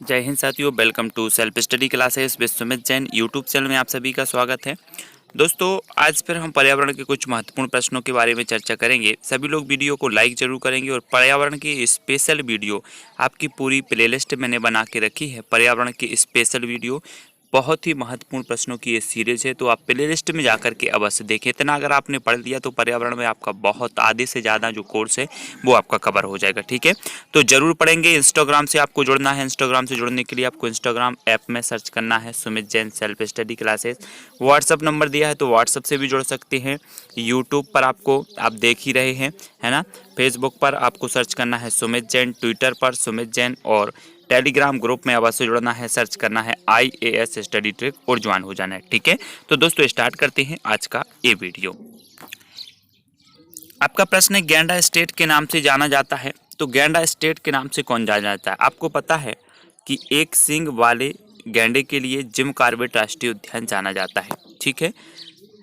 जय हिंद साथियों, welcome to self study classes with Sumit Jain YouTube channel में आप सभी का स्वागत है। दोस्तों, आज फिर हम पर्यावरण के कुछ महत्वपूर्ण प्रश्नों के बारे में चर्चा करेंगे। सभी लोग वीडियो को लाइक जरूर करेंगे और पर्यावरण की स्पेशल वीडियो आपकी पूरी प्लेलिस्ट मैंने बना के रखी है। पर्यावरण की स्पेशल वीडियो बहुत ही महत्वपूर्ण प्रश्नों की ये सीरीज है, तो आप प्लेलिस्ट में जाकर के अवश्य देखें। इतना अगर आपने पढ़ लिया तो पर्यावरण में आपका बहुत आधे से ज़्यादा जो कोर्स है वो आपका कवर हो जाएगा। ठीक है, तो जरूर पढ़ेंगे। इंस्टाग्राम से आपको जुड़ना है। इंस्टाग्राम से जुड़ने के लिए आपको इंस्टाग्राम ऐप में सर्च करना है Sumit Jain self study classes. WhatsApp number दिया है तो व्हाट्सअप से भी जुड़ सकते हैं। यूट्यूब पर आपको आप देख ही रहे हैं, है ना। फेसबुक पर आपको सर्च करना है सुमित जैन, ट्विटर पर सुमित जैन और टेलीग्राम ग्रुप में अवश्य जुड़ना है, सर्च करना है IAS स्टडी ट्रिक और ज्वाइन हो जाना है। ठीक है, तो दोस्तों स्टार्ट करते हैं आज का ये वीडियो। आपका प्रश्न है, गैंडा स्टेट के नाम से जाना जाता है। तो गैंडा स्टेट के नाम से कौन जाना जाता है? आपको पता है कि एक सींग वाले गैंडे के लिए जिम कॉर्बेट राष्ट्रीय उद्यान जाना जाता है। ठीक है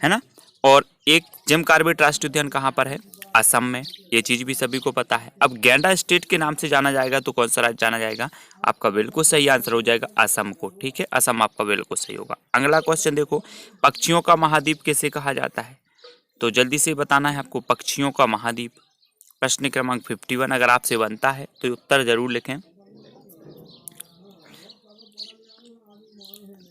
ना। और एक जिम कॉर्बेट राष्ट्रीय उद्यान कहाँ पर है? असम में। ये चीज़ भी सभी को पता है। अब गैंडा स्टेट के नाम से जाना जाएगा तो कौन सा राज्य जाना जाएगा? आपका बिल्कुल सही आंसर हो जाएगा असम को। ठीक है, असम आपका बिल्कुल सही होगा। अगला क्वेश्चन देखो, पक्षियों का महाद्वीप किसे कहा जाता है? तो जल्दी से बताना है आपको, पक्षियों का महाद्वीप। प्रश्न क्रमांक 51 अगर आपसे बनता है तो उत्तर जरूर लिखें।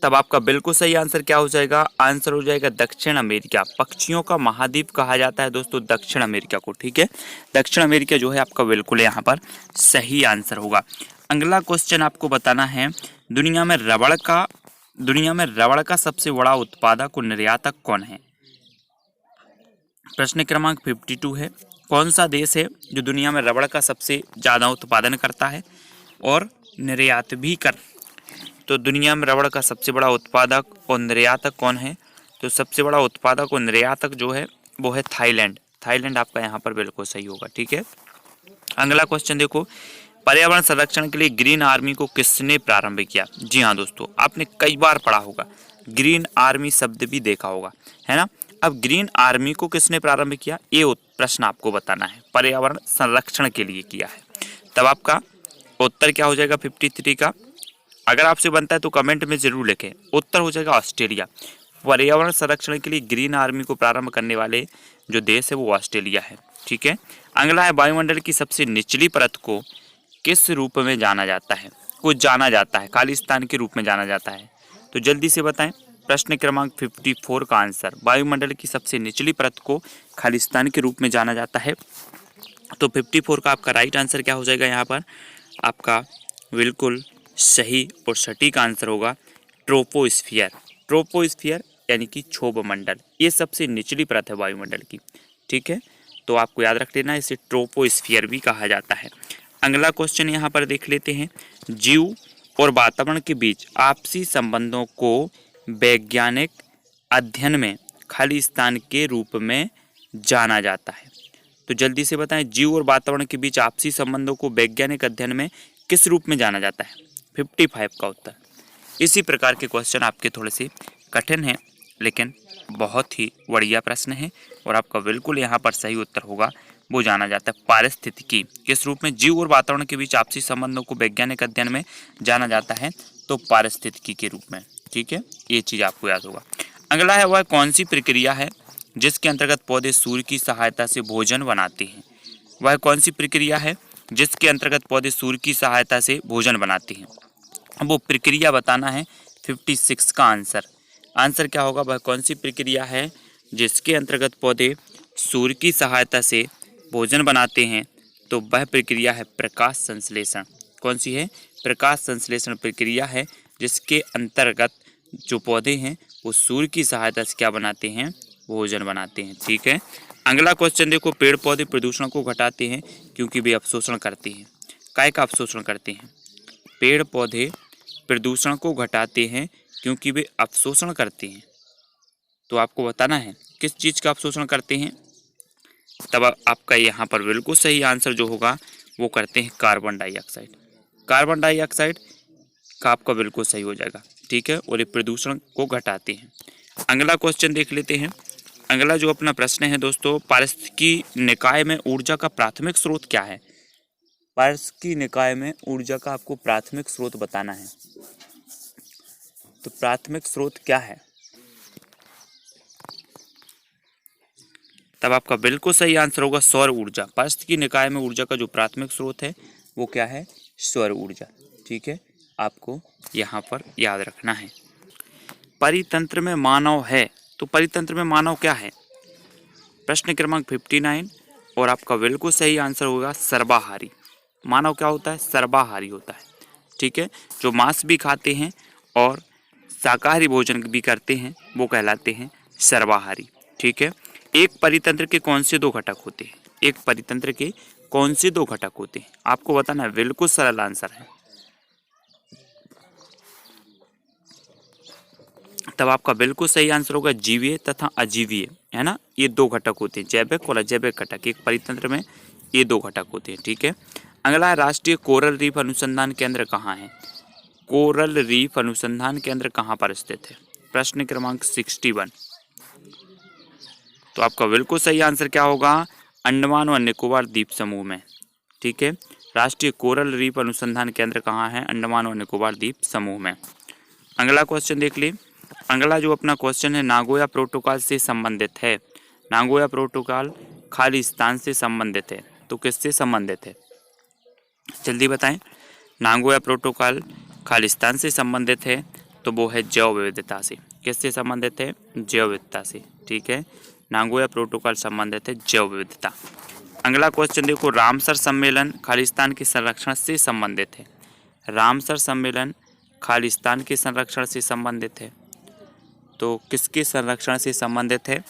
तब आपका बिल्कुल सही आंसर क्या हो जाएगा? आंसर हो जाएगा दक्षिण अमेरिका। पक्षियों का महाद्वीप कहा जाता है दोस्तों दक्षिण अमेरिका को। ठीक है, दक्षिण अमेरिका जो है आपका बिल्कुल यहाँ पर सही आंसर होगा। अगला क्वेश्चन आपको बताना है, दुनिया में रबड़ का सबसे बड़ा उत्पादक और निर्यातक कौन है? प्रश्न क्रमांक 52 है, कौन सा देश है जो दुनिया में रबड़ का सबसे ज़्यादा उत्पादन करता है और निर्यात भी कर? तो दुनिया में रबड़ का सबसे बड़ा उत्पादक और निर्यातक कौन है? तो सबसे बड़ा उत्पादक और निर्यातक जो है वो है थाईलैंड। थाईलैंड आपका यहाँ पर बिल्कुल सही होगा। ठीक है, अगला क्वेश्चन देखो, पर्यावरण संरक्षण के लिए ग्रीन आर्मी को किसने प्रारंभ किया? जी हाँ दोस्तों, आपने कई बार पढ़ा होगा, ग्रीन आर्मी शब्द भी देखा होगा, है ना। अब ग्रीन आर्मी को किसने प्रारंभ किया, ये प्रश्न आपको बताना है। पर्यावरण संरक्षण के लिए किया है। तब आपका उत्तर क्या हो जाएगा 53 का? अगर आपसे बनता है तो कमेंट में जरूर लिखें। उत्तर हो जाएगा ऑस्ट्रेलिया। पर्यावरण संरक्षण के लिए ग्रीन आर्मी को प्रारंभ करने वाले जो देश है वो ऑस्ट्रेलिया है। ठीक है, अगला है, वायुमंडल की सबसे निचली परत को किस रूप में जाना जाता है? जाना जाता है, खालिस्तान के रूप में जाना जाता है। तो जल्दी से बताएं। प्रश्न क्रमांक 54 का आंसर, वायुमंडल की सबसे निचली परत को खालिस्तान के रूप में जाना जाता है। तो 54 का आपका राइट आंसर क्या हो जाएगा? यहाँ पर आपका बिल्कुल सही और सटीक आंसर होगा ट्रोपोस्फियर। ट्रोपोस्फियर यानी कि क्षोभ मंडल, ये सबसे निचली परत है वायुमंडल की। ठीक है, तो आपको याद रख लेना, इसे ट्रोपोस्फियर भी कहा जाता है। अगला क्वेश्चन यहाँ पर देख लेते हैं, जीव और वातावरण के बीच आपसी संबंधों को वैज्ञानिक अध्ययन में खालिस्तान के रूप में जाना जाता है। तो जल्दी से बताएं, जीव और वातावरण के बीच आपसी संबंधों को वैज्ञानिक अध्ययन में किस रूप में जाना जाता है? 55 का उत्तर। इसी प्रकार के क्वेश्चन आपके थोड़े से कठिन हैं, लेकिन बहुत ही बढ़िया प्रश्न है और आपका बिल्कुल यहाँ पर सही उत्तर होगा, वो जाना जाता है पारिस्थितिकी। किस रूप में? जीव और वातावरण के बीच आपसी संबंधों को वैज्ञानिक अध्ययन में जाना जाता है तो पारिस्थितिकी के रूप में। ठीक है, ये चीज़ आपको याद होगा। अगला है, वह कौन सी प्रक्रिया है जिसके अंतर्गत पौधे सूर्य की सहायता से भोजन बनाते हैं? वह कौन सी प्रक्रिया है जिसके अंतर्गत पौधे सूर्य की सहायता से भोजन बनाते हैं? अब वो प्रक्रिया बताना है। 56 का आंसर क्या होगा? वह कौन सी प्रक्रिया है जिसके अंतर्गत पौधे सूर्य की सहायता से भोजन बनाते हैं? तो वह प्रक्रिया है प्रकाश संश्लेषण। कौन सी है? प्रकाश संश्लेषण प्रक्रिया है जिसके अंतर्गत जो पौधे हैं वो सूर्य की सहायता से क्या बनाते हैं? भोजन बनाते हैं। ठीक है, अगला क्वेश्चन देखो, पेड़ पौधे प्रदूषण को घटाते हैं क्योंकि वे अवशोषण करते हैं। काय का अवशोषण करते हैं? पेड़ पौधे प्रदूषण को घटाते हैं क्योंकि वे अवशोषण करते हैं। तो आपको बताना है किस चीज़ का अवशोषण करते हैं। तब आपका यहाँ पर बिल्कुल सही आंसर जो होगा वो करते हैं कार्बन डाइऑक्साइड। कार्बन डाइऑक्साइड का आपका बिल्कुल सही हो जाएगा। ठीक है, और ये प्रदूषण को घटाते हैं। अगला क्वेश्चन देख लेते हैं। अगला जो अपना प्रश्न है दोस्तों, पारिस्थितिकी निकाय में ऊर्जा का प्राथमिक स्रोत क्या है? पारस्की निकाय में ऊर्जा का आपको प्राथमिक स्रोत बताना है। तो प्राथमिक स्रोत क्या है? तब आपका बिल्कुल सही आंसर होगा सौर ऊर्जा। पारस्की निकाय में ऊर्जा का जो प्राथमिक स्रोत है वो क्या है? सौर ऊर्जा। ठीक है, आपको यहाँ पर याद रखना है। परितंत्र में मानव है, तो परितंत्र में मानव क्या है? प्रश्न क्रमांक 59 और आपका बिल्कुल सही आंसर होगा सर्वाहारी। मानव क्या होता है? सर्वाहारी होता है। ठीक है, जो मांस भी खाते हैं और शाकाहारी भोजन भी करते हैं वो कहलाते हैं सर्वाहारी। ठीक है, एक परितंत्र के कौन से दो घटक होते हैं? एक परितंत्र के कौन से दो घटक होते हैं आपको बताना है। बिल्कुल सरल आंसर है। तब आपका बिल्कुल सही आंसर होगा जीवीय तथा अजीवीय, है ना। ये दो घटक होते हैं, जैविक और अजैविक घटक। एक परितंत्र में ये दो घटक होते हैं। ठीक है, अगला है राष्ट्रीय कोरल रीफ अनुसंधान केंद्र कहाँ है? कोरल रीफ अनुसंधान केंद्र कहाँ पर स्थित है? प्रश्न क्रमांक 61। तो आपका बिल्कुल सही आंसर क्या होगा? अंडमान और निकोबार द्वीप समूह में। ठीक है, राष्ट्रीय कोरल रीफ अनुसंधान केंद्र कहाँ है? अंडमान और निकोबार द्वीप समूह में। अगला क्वेश्चन देख ले। अगला जो अपना क्वेश्चन है नागोया प्रोटोकॉल से संबंधित है। नागोया प्रोटोकॉल खालिस्तान से संबंधित है, तो किससे संबंधित है? जल्दी बताएं। नागोया प्रोटोकॉल खालिस्तान से संबंधित है तो वो है जैव विविधता से। किससे संबंधित है? जैव विविधता से। ठीक है, नागोया प्रोटोकॉल संबंधित है जैव विविधता। अगला क्वेश्चन देखो, रामसर सम्मेलन खालिस्तान के संरक्षण से संबंधित है। रामसर सम्मेलन खालिस्तान के संरक्षण से संबंधित है, तो किसके संरक्षण से संबंधित है?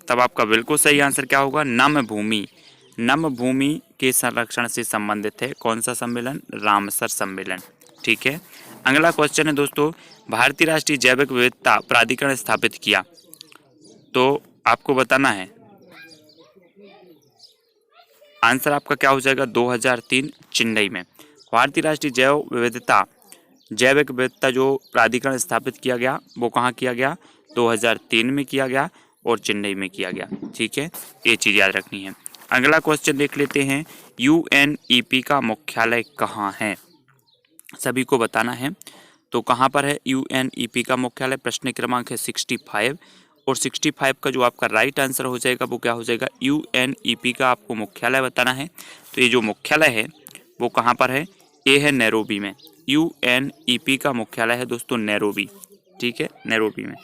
तब आपका बिल्कुल सही आंसर क्या होगा? नम भूमि। नम भूमि के संरक्षण से संबंधित है कौन सा सम्मेलन? रामसर सम्मेलन। ठीक है, अगला क्वेश्चन है दोस्तों, भारतीय राष्ट्रीय जैविक विविधता प्राधिकरण स्थापित किया, तो आपको बताना है। आंसर आपका क्या हो जाएगा? 2003 चेन्नई में। भारतीय राष्ट्रीय जैविक विविधता जो प्राधिकरण स्थापित किया गया वो कहाँ किया गया? 2003 में किया गया और चेन्नई में किया गया। ठीक है, ये चीज़ याद रखनी है। अगला क्वेश्चन देख लेते हैं, UNEP का मुख्यालय कहाँ है? सभी को बताना है। तो कहाँ पर है UNEP का मुख्यालय? प्रश्न क्रमांक है 65 और 65 का जो आपका राइट आंसर हो जाएगा वो क्या हो जाएगा? UNEP का आपको मुख्यालय बताना है। तो ये जो मुख्यालय है वो कहाँ पर है? ये है नैरोबी में। UNEP का मुख्यालय है दोस्तों नैरोबी। ठीक है, नैरोबी में,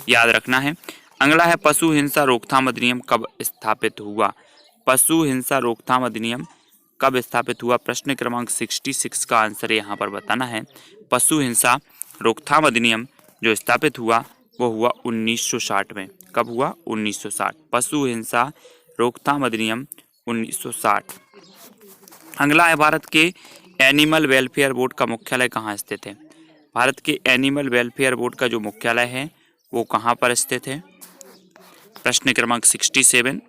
याद रखना है। अगला है पशु हिंसा रोकथाम अधिनियम कब स्थापित हुआ? पशु हिंसा रोकथाम अधिनियम कब स्थापित हुआ? प्रश्न क्रमांक 66 का आंसर यहाँ पर बताना है। पशु हिंसा रोकथाम अधिनियम जो स्थापित हुआ वो हुआ 1960 में। कब हुआ? 1960। पशु हिंसा रोकथाम अधिनियम 1960। अगला है भारत के एनिमल वेलफेयर बोर्ड का मुख्यालय कहाँ स्थित है? भारत के एनिमल वेलफेयर बोर्ड का जो मुख्यालय है वो कहाँ पर स्थित है? प्रश्न क्रमांक 67।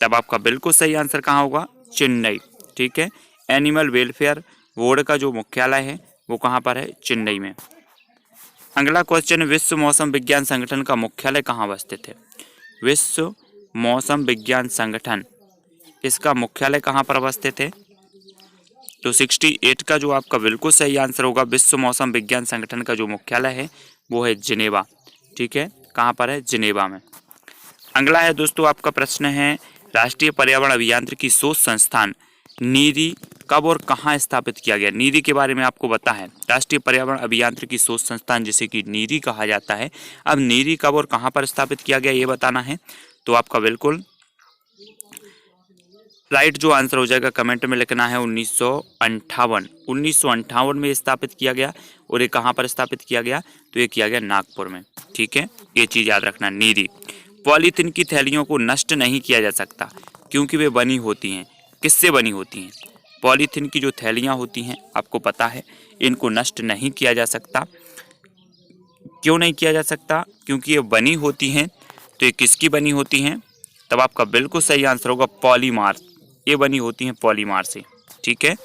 तब आपका बिल्कुल सही आंसर कहाँ होगा? चेन्नई। ठीक है, एनिमल वेलफेयर बोर्ड का जो मुख्यालय है वो कहाँ पर है? चेन्नई में। अगला क्वेश्चन, विश्व मौसम विज्ञान संगठन का मुख्यालय कहाँ अवस्थित है? विश्व मौसम विज्ञान संगठन, इसका मुख्यालय कहाँ पर अवस्थित है? तो 68 का जो आपका बिल्कुल सही आंसर होगा, विश्व मौसम विज्ञान संगठन का जो मुख्यालय है वो है जिनेवा। ठीक है, कहाँ पर है? जिनेवा में। अगला है दोस्तों आपका प्रश्न है, राष्ट्रीय पर्यावरण अभियांत्रिकी शोध संस्थान नीरी कब और कहाँ स्थापित किया गया? नीरी के बारे में आपको पता है। राष्ट्रीय पर्यावरण अभियांत्रिकी शोध संस्थान जिसे कि नीरी कहा जाता है, अब नीरी कब और कहाँ पर स्थापित किया गया ये बताना है। तो आपका बिल्कुल राइट जो आंसर हो जाएगा कमेंट में लिखना है 1958। 1958 में स्थापित किया गया। और ये कहाँ पर स्थापित किया गया? तो ये किया गया नागपुर में। ठीक है, ये चीज़ याद रखना। नीरी, पॉलीथीन की थैलियों को नष्ट नहीं किया जा सकता क्योंकि वे बनी होती हैं, किससे बनी होती हैं? पॉलीथीन की जो थैलियाँ होती हैं आपको पता है इनको नष्ट नहीं किया जा सकता। क्यों नहीं किया जा सकता? क्योंकि ये बनी होती हैं। तो ये किसकी बनी होती हैं? तब आपका बिल्कुल सही आंसर होगा पॉलीमार। ये बनी होती हैं पॉलीमार से। ठीक है,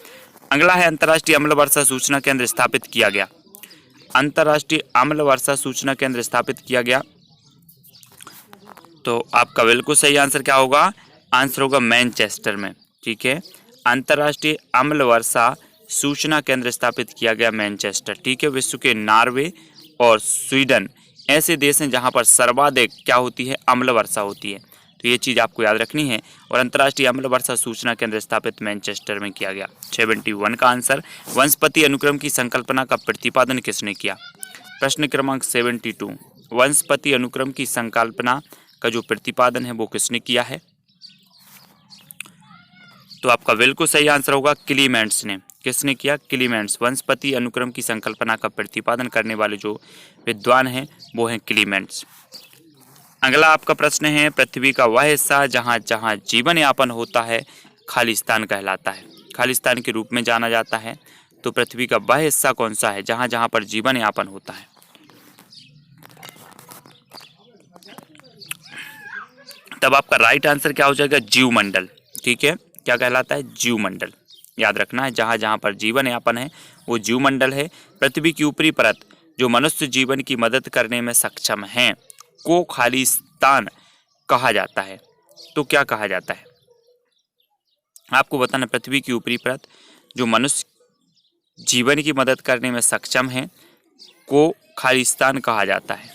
अगला है अंतर्राष्ट्रीय अम्ल वर्षा सूचना केंद्र स्थापित किया गया। अंतर्राष्ट्रीय अम्ल वर्षा सूचना केंद्र स्थापित किया गया, तो आपका बिल्कुल सही आंसर क्या होगा? आंसर होगा मैनचेस्टर में। ठीक है, अंतर्राष्ट्रीय अम्ल वर्षा सूचना केंद्र स्थापित किया गया मैनचेस्टर। ठीक है, विश्व के नॉर्वे और स्वीडन ऐसे देश हैं जहां पर सर्वाधिक क्या होती है, अम्ल वर्षा होती है। तो ये चीज़ आपको याद रखनी है। और अंतर्राष्ट्रीय अम्ल वर्षा सूचना केंद्र स्थापित मैनचेस्टर में किया गया। 71 का आंसर, वंशपति अनुक्रम की संकल्पना का प्रतिपादन किसने किया? प्रश्न क्रमांक 72, वंशपति अनुक्रम की संकल्पना का जो प्रतिपादन है वो किसने किया है? तो आपका बिल्कुल सही आंसर होगा क्लीमेंट्स ने। किसने किया? क्लीमेंट्स। वंशपति अनुक्रम की संकल्पना का प्रतिपादन करने वाले जो विद्वान हैं वो हैं क्लीमेंट्स। अगला आपका प्रश्न है, पृथ्वी का वह हिस्सा जहाँ जहाँ जीवन यापन होता है खालिस्तान कहलाता है। खालिस्तान के रूप में जाना जाता है। तो पृथ्वी का वह हिस्सा कौन सा है जहाँ जहाँ पर जीवन यापन होता है? तब आपका राइट आंसर क्या हो जाएगा? जीवमंडल। ठीक है, क्या कहलाता है? जीवमंडल। याद रखना है, जहाँ जहाँ पर जीवन यापन है वो जीवमंडल है। पृथ्वी की ऊपरी परत जो मनुष्य जीवन की मदद करने में सक्षम है को खालिस्तान कहा जाता है। तो क्या कहा जाता है आपको बताना। पृथ्वी की ऊपरी परत जो मनुष्य जीवन की मदद करने में सक्षम है को खालिस्तान कहा जाता है।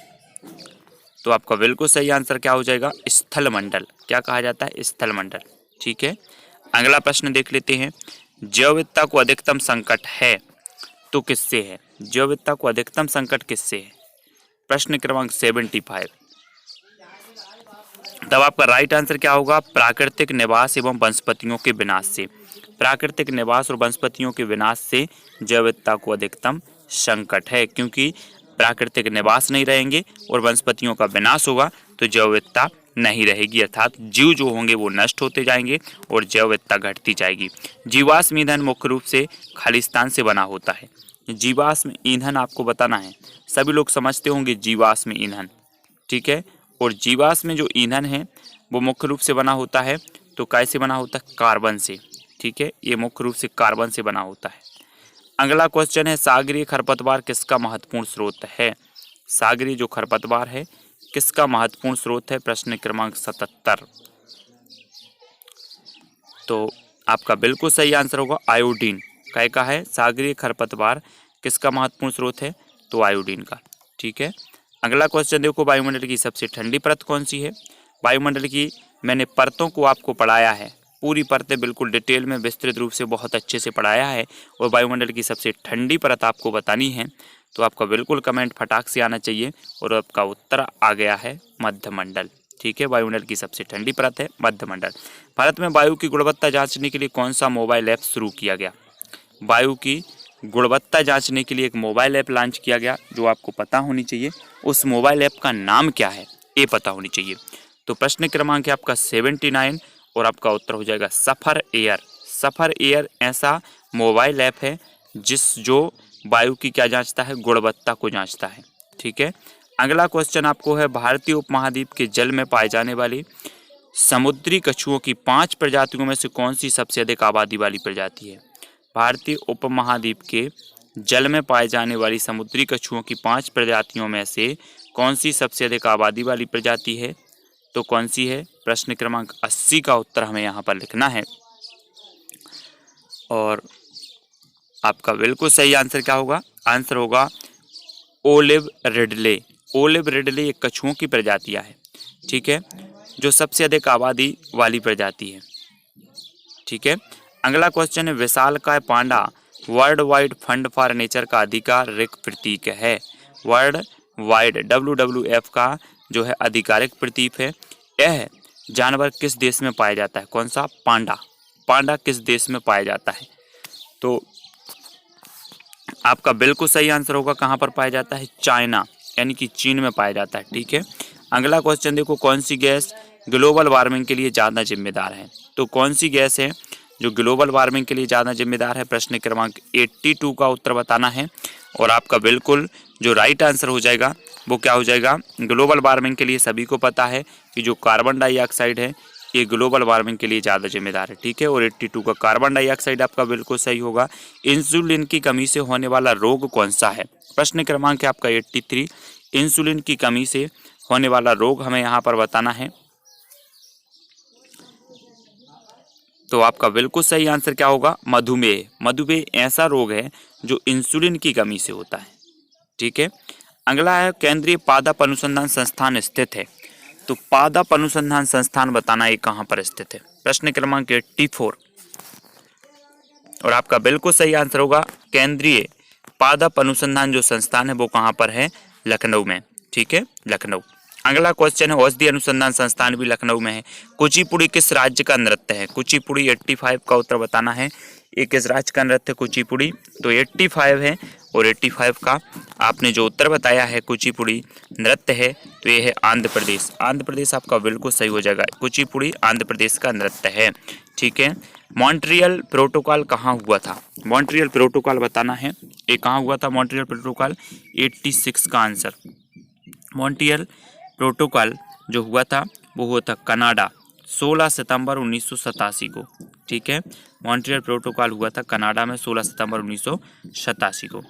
तो आपका बिल्कुल सही आंसर क्या हो जाएगा? स्थलमंडल। क्या कहा जाता है? स्थलमंडल। ठीक है, अगला प्रश्न देख लेते हैं। जैव विविधता को अधिकतम संकट है तो किससे है? जैव विविधता को अधिकतम संकट किससे है? प्रश्न क्रमांक 75। तब आपका राइट आंसर क्या होगा? प्राकृतिक निवास एवं वनस्पतियों के विनाश से। प्राकृतिक निवास और वनस्पतियों के विनाश से जैव विविधता को अधिकतम संकट है, क्योंकि प्राकृतिक निवास नहीं रहेंगे और वनस्पतियों का विनाश होगा तो जैव विविधता नहीं रहेगी, अर्थात जीव जो होंगे वो नष्ट होते जाएंगे और जैव विविधता घटती जाएगी। जीवाश्म ईंधन मुख्य रूप से खालिस्तान से बना होता है। जीवाश्म ईंधन आपको बताना है, सभी लोग समझते होंगे जीवाश्म ईंधन। ठीक है, और जीवाश्म जो ईंधन है वो मुख्य रूप से बना होता है। तो कैसे बना होता है? कार्बन से। ठीक है, ये मुख्य रूप से कार्बन से बना होता है। अगला क्वेश्चन है, सागरीय खरपतवार किसका महत्वपूर्ण स्रोत है? सागरीय जो खरपतवार है किसका महत्वपूर्ण स्रोत है? प्रश्न क्रमांक 77। तो आपका बिल्कुल सही आंसर होगा आयोडीन। क्या का है? सागरीय खरपतवार किसका महत्वपूर्ण स्रोत है? तो आयोडीन का। ठीक है, अगला क्वेश्चन देखो, वायुमंडल की सबसे ठंडी परत कौन सी है? वायुमंडल की मैंने परतों को आपको पढ़ाया है, पूरी परतें बिल्कुल डिटेल में विस्तृत रूप से बहुत अच्छे से पढ़ाया है। और वायुमंडल की सबसे ठंडी परत आपको बतानी है तो आपका बिल्कुल कमेंट फटाक से आना चाहिए। और आपका उत्तर आ गया है मध्यमंडल। ठीक है, वायुमंडल की सबसे ठंडी परत है मध्यमंडल। भारत में वायु की गुणवत्ता जांचने के लिए कौन सा मोबाइल ऐप शुरू किया गया? वायु की गुणवत्ता जांचने के लिए एक मोबाइल ऐप लॉन्च किया गया जो आपको पता होनी चाहिए। उस मोबाइल ऐप का नाम क्या है ये पता होनी चाहिए। तो प्रश्न क्रमांक है आपका 79 और आपका उत्तर हो जाएगा सफर एयर। सफर एयर ऐसा मोबाइल ऐप है जो वायु की क्या जांचता है? गुणवत्ता को जांचता है। ठीक है, अगला क्वेश्चन आपको है, भारतीय उपमहाद्वीप के जल में पाए जाने वाले समुद्री कछुओं की 5 प्रजातियों में से कौन सी सबसे अधिक आबादी वाली प्रजाति है? भारतीय उपमहाद्वीप के जल में पाए जाने वाली समुद्री कछुओं की 5 प्रजातियों में से कौन सी सबसे अधिक आबादी वाली प्रजाति है? तो कौन सी है? प्रश्न क्रमांक 80 का उत्तर हमें यहाँ पर लिखना है। और आपका बिल्कुल सही आंसर क्या होगा? आंसर होगा ओलिव रिडले। ओलिव रिडले एक कछुओं की प्रजातियां है। ठीक है, जो सबसे अधिक आबादी वाली प्रजाति है। ठीक है, अगला क्वेश्चन है, विशालकाय panda world wide fund for nature का आधिकारिक प्रतीक है। वर्ल्ड वाइड WWF का जो है आधिकारिक प्रतीक है। यह जानवर किस देश में पाया जाता है? कौन सा? पांडा। पांडा किस देश में पाया जाता है? तो आपका बिल्कुल सही आंसर होगा कहाँ पर पाया जाता है? चाइना, यानी कि चीन में पाया जाता है। ठीक है, अगला क्वेश्चन देखो, कौन सी गैस ग्लोबल वार्मिंग के लिए ज़्यादा जिम्मेदार है? तो कौन सी गैस है जो ग्लोबल वार्मिंग के लिए ज़्यादा जिम्मेदार है? प्रश्न क्रमांक 82 का उत्तर बताना है। और आपका बिल्कुल जो राइट आंसर हो जाएगा वो क्या हो जाएगा? ग्लोबल वार्मिंग के लिए सभी को पता है कि जो कार्बन डाइऑक्साइड है ये ग्लोबल वार्मिंग के लिए ज़्यादा जिम्मेदार है। ठीक है, और 82 का कार्बन डाइऑक्साइड आपका बिल्कुल सही होगा। इंसुलिन की कमी से होने वाला रोग कौन सा है? प्रश्न क्रमांक है आपका 83। इंसुलिन की कमी से होने वाला रोग हमें यहाँ पर बताना है। तो आपका बिल्कुल सही आंसर क्या होगा? मधुमेह। मधुमेह ऐसा रोग है जो इंसुलिन की कमी से होता है। ठीक है। अगला है केंद्रीय पादप अनुसंधान संस्थान स्थित है। तो पादप अनुसंधान संस्थान बताना ये कहाँ पर स्थित है? प्रश्न क्रमांक 84 और आपका बिल्कुल सही आंसर होगा केंद्रीय पादप अनुसंधान जो संस्थान है वो कहाँ पर है? लखनऊ में। ठीक है, लखनऊ। अगला क्वेश्चन है औषधि अनुसंधान संस्थान भी लखनऊ में है। कुचिपुड़ी किस राज्य का नृत्य है? कुचिपुड़ी 85 का उत्तर बताना है। ये किस राज्य का नृत्य है कुचिपुड़ी? तो 85 है और 85 का आपने जो उत्तर बताया है कुचिपुड़ी नृत्य है तो ये है आंध्र प्रदेश। आंध्र प्रदेश आपका बिल्कुल सही हो जाएगा। कुचिपुड़ी आंध्र प्रदेश का नृत्य है। ठीक है। मॉन्ट्रियल प्रोटोकॉल कहाँ हुआ था? मॉन्ट्रियल प्रोटोकॉल बताना है। ये कहाँ हुआ था मॉन्ट्रियल प्रोटोकॉल? 86 का आंसर। मॉन्ट्रियल प्रोटोकॉल जो हुआ था वो हुआ था कनाडा 16 सितंबर 1987 को। ठीक है, मॉन्ट्रियल प्रोटोकॉल हुआ था कनाडा में 16 सितंबर 1987 को।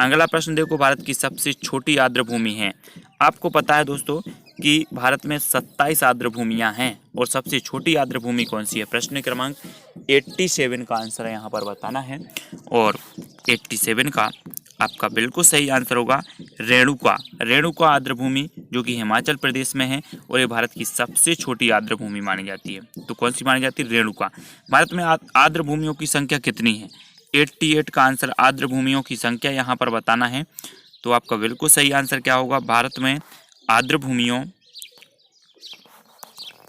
अगला प्रश्न देखो, भारत की सबसे छोटी आर्द्रभूमि है। आपको पता है दोस्तों कि भारत में 27 आर्द्रभूमियां हैं और सबसे छोटी आर्द्रभूमि कौन सी है? प्रश्न क्रमांक 87 का आंसर है यहाँ पर बताना है और 87 का आपका बिल्कुल सही आंसर होगा रेणुका। रेणुका आर्द्रभूमि जो कि हिमाचल प्रदेश में है और ये भारत की सबसे छोटी आर्द्रभूमि मानी जाती है। तो कौन सी मानी जाती है? रेणुका। भारत में आर्द्रभूमियों की संख्या कितनी है? 88 का आंसर आर्द्रभूमियों की संख्या यहाँ पर बताना है। तो आपका बिल्कुल सही आंसर क्या होगा? भारत में आर्द्रभूमियों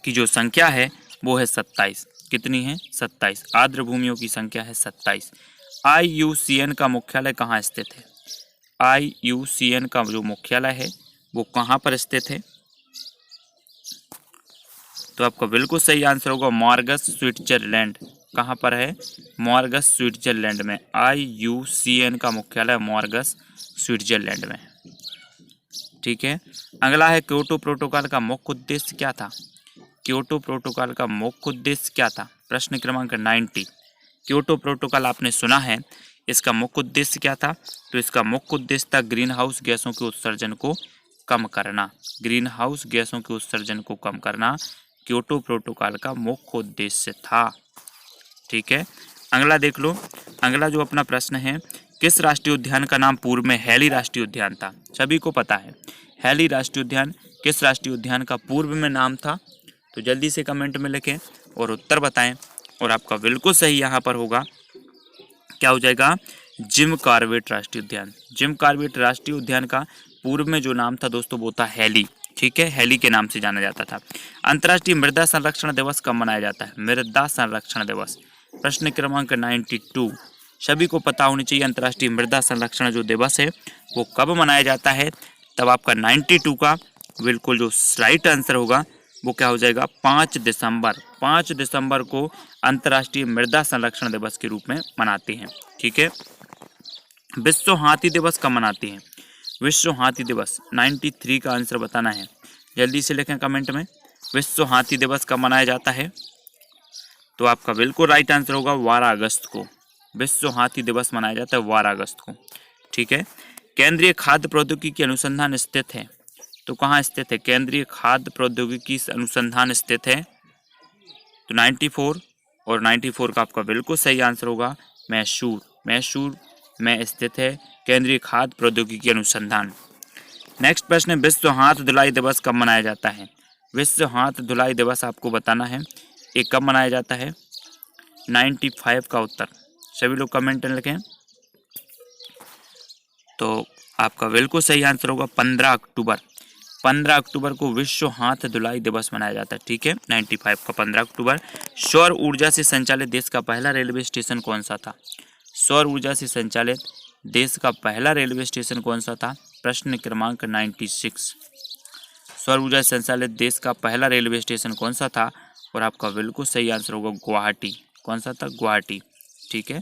की जो संख्या है वो है 27। कितनी है? 27। आर्द्रभूमियों की संख्या है 27। IUCN का मुख्यालय कहाँ स्थित है? IUCN का जो मुख्यालय है वो कहाँ पर स्थित है? तो आपका बिल्कुल सही आंसर होगा मॉर्गस, स्विट्जरलैंड। कहाँ पर है? मॉर्गस, स्विट्जरलैंड में। IUCN का मुख्यालय मॉर्गस, स्विट्जरलैंड में। ठीक है। अगला है क्योटो प्रोटोकॉल का मुख्य उद्देश्य क्या था? क्योटो प्रोटोकॉल का मुख्य उद्देश्य क्या था? प्रश्न क्रमांक 90। क्योटो प्रोटोकॉल आपने सुना है, इसका मुख्य उद्देश्य क्या था? तो इसका मुख्य उद्देश्य था ग्रीन हाउस गैसों के उत्सर्जन को कम करना। ग्रीन हाउस गैसों के उत्सर्जन को कम करना क्योटो प्रोटोकॉल का मुख्य उद्देश्य था। ठीक है। अगला देख लो। अगला जो अपना प्रश्न है, किस राष्ट्रीय उद्यान का नाम पूर्व में हैली राष्ट्रीय उद्यान था? सभी को पता है हैली राष्ट्रीय उद्यान किस राष्ट्रीय उद्यान का पूर्व में नाम था? तो जल्दी से कमेंट में लिखें और उत्तर बताएं। और आपका बिल्कुल सही यहाँ पर होगा, क्या हो जाएगा? जिम कॉर्बेट राष्ट्रीय उद्यान। जिम कॉर्बेट राष्ट्रीय उद्यान का पूर्व में जो नाम था दोस्तों वो था हैली। ठीक है, हैली के नाम से जाना जाता था। अंतर्राष्ट्रीय मृदा संरक्षण दिवस कब मनाया जाता है? मृदा संरक्षण दिवस। प्रश्न क्रमांक 92। सभी को पता होनी चाहिए अंतर्राष्ट्रीय मृदा संरक्षण जो दिवस है वो कब मनाया जाता है। तब आपका 92 का बिल्कुल जो राइट आंसर होगा वो क्या हो जाएगा? 5 दिसंबर। 5 दिसंबर को अंतर्राष्ट्रीय मृदा संरक्षण दिवस के रूप में मनाते हैं। ठीक है। विश्व हाथी दिवस कब मनाते हैं? विश्व हाथी दिवस 93 का आंसर बताना है। जल्दी से लिखें कमेंट में, विश्व हाथी दिवस कब मनाया जाता है? तो आपका बिल्कुल राइट आंसर होगा 12 अगस्त को। विश्व हाथी दिवस मनाया जाता है 12 अगस्त को। ठीक है। केंद्रीय खाद्य प्रौद्योगिकी अनुसंधान स्थित है। तो कहाँ स्थित है? केंद्रीय खाद्य प्रौद्योगिकी अनुसंधान स्थित है तो 94 और 94 का आपका बिल्कुल सही आंसर होगा मैसूर। मैसूर में स्थित है केंद्रीय खाद्य प्रौद्योगिकी अनुसंधान। नेक्स्ट प्रश्न है, विश्व हाथ धुलाई दिवस कब मनाया जाता है? विश्व हाथ धुलाई दिवस आपको बताना है, ये कब मनाया जाता है? 95 का उत्तर। सभी लोग कमेंट में लिखें। तो आपका बिल्कुल सही आंसर होगा 15 अक्टूबर। 15 अक्टूबर को विश्व हाथ धुलाई दिवस मनाया जाता है। ठीक है, 95 का 15 अक्टूबर। सौर ऊर्जा से संचालित देश का पहला रेलवे स्टेशन कौन सा था? सौर ऊर्जा से संचालित देश का पहला रेलवे स्टेशन कौन सा था? प्रश्न क्रमांक 96। सौर ऊर्जा से संचालित देश का पहला रेलवे स्टेशन कौन सा था? और आपका बिल्कुल सही आंसर होगा गुवाहाटी। कौन सा था? गुवाहाटी। ठीक है।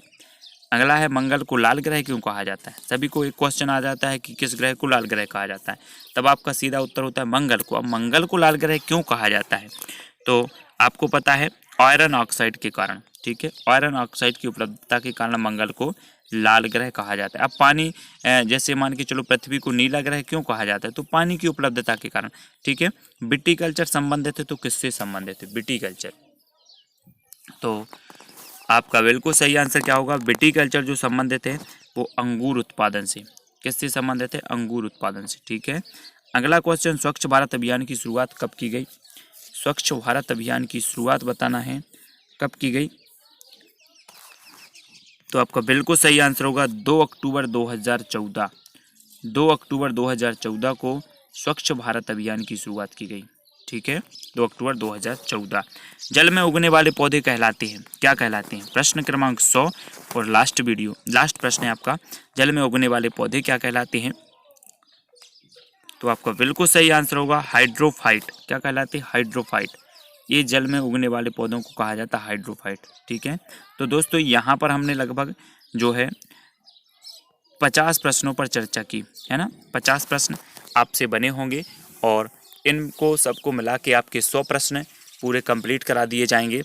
अगला है, मंगल को लाल ग्रह क्यों कहा जाता है? सभी को एक क्वेश्चन आ जाता है कि किस ग्रह को लाल ग्रह कहा जाता है, तब आपका सीधा उत्तर होता है मंगल को। अब मंगल को लाल ग्रह क्यों कहा जाता है? तो आपको पता है आयरन ऑक्साइड के कारण। ठीक है, आयरन ऑक्साइड की उपलब्धता के कारण मंगल को लाल ग्रह कहा जाता है। अब पानी, जैसे मान के चलो पृथ्वी को नीला ग्रह क्यों कहा जाता है? तो पानी की उपलब्धता के कारण। ठीक है। विटीकल्चर संबंधित है तो किससे संबंधित है? विटीकल्चर। तो आपका बिल्कुल सही आंसर क्या होगा, विटीकल्चर जो संबंधित है वो अंगूर उत्पादन से। किससे संबंधित है, अंगूर उत्पादन से। ठीक है, अगला क्वेश्चन, स्वच्छ भारत अभियान की शुरुआत कब की गई। स्वच्छ भारत अभियान की शुरुआत बताना है कब की गई। तो आपका बिल्कुल सही आंसर होगा 2 अक्टूबर 2014। 2 अक्टूबर 2014 को स्वच्छ भारत अभियान की शुरुआत की गई। ठीक है, 2 अक्टूबर 2014। जल में उगने वाले पौधे कहलाते हैं, क्या कहलाते हैं। प्रश्न क्रमांक 100 और लास्ट प्रश्न है आपका, जल में उगने वाले पौधे क्या कहलाते हैं। तो आपका बिल्कुल सही आंसर होगा हाइड्रोफाइट। क्या कहलाते हैं, हाइड्रोफाइट। ये जल में उगने वाले पौधों को कहा जाता है हाइड्रोफाइट। ठीक है, तो दोस्तों यहाँ पर हमने लगभग जो है 50 प्रश्नों पर चर्चा की है ना। 50 प्रश्न आपसे बने होंगे और इनको सबको मिला के आपके 100 प्रश्न पूरे कंप्लीट करा दिए जाएंगे।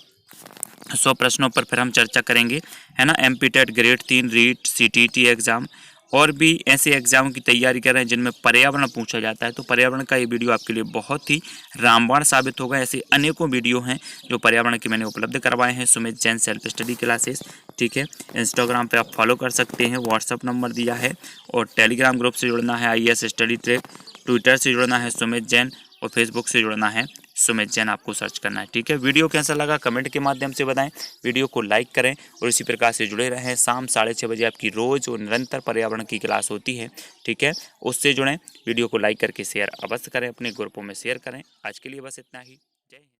100 प्रश्नों पर फिर हम चर्चा करेंगे है ना। MP TET grade 3 REET CTET exam और भी ऐसे एग्जाम की तैयारी कर रहे हैं जिनमें पर्यावरण पूछा जाता है, तो पर्यावरण का ये वीडियो आपके लिए बहुत ही रामबाण साबित होगा। ऐसे अनेकों वीडियो हैं जो पर्यावरण के मैंने उपलब्ध करवाए हैं, Sumit Jain self study classes. ठीक है, इंस्टाग्राम पे आप फॉलो कर सकते हैं, व्हाट्सअप नंबर दिया है, और टेलीग्राम ग्रुप से जुड़ना है IAS स्टडी ट्रैक, ट्विटर से जुड़ना है सुमित जैन, और फेसबुक से जुड़ना है सुमित जैन, आपको सर्च करना है। ठीक है, वीडियो कैसा लगा कमेंट के माध्यम से बताएं, वीडियो को लाइक करें और इसी प्रकार से जुड़े रहें। शाम 6:30 बजे आपकी रोज़ और निरंतर पर्यावरण की क्लास होती है। ठीक है, उससे जुड़ें, वीडियो को लाइक करके शेयर अवश्य करें, अपने ग्रुपों में शेयर करें। आज के लिए बस इतना ही। जय हिंद।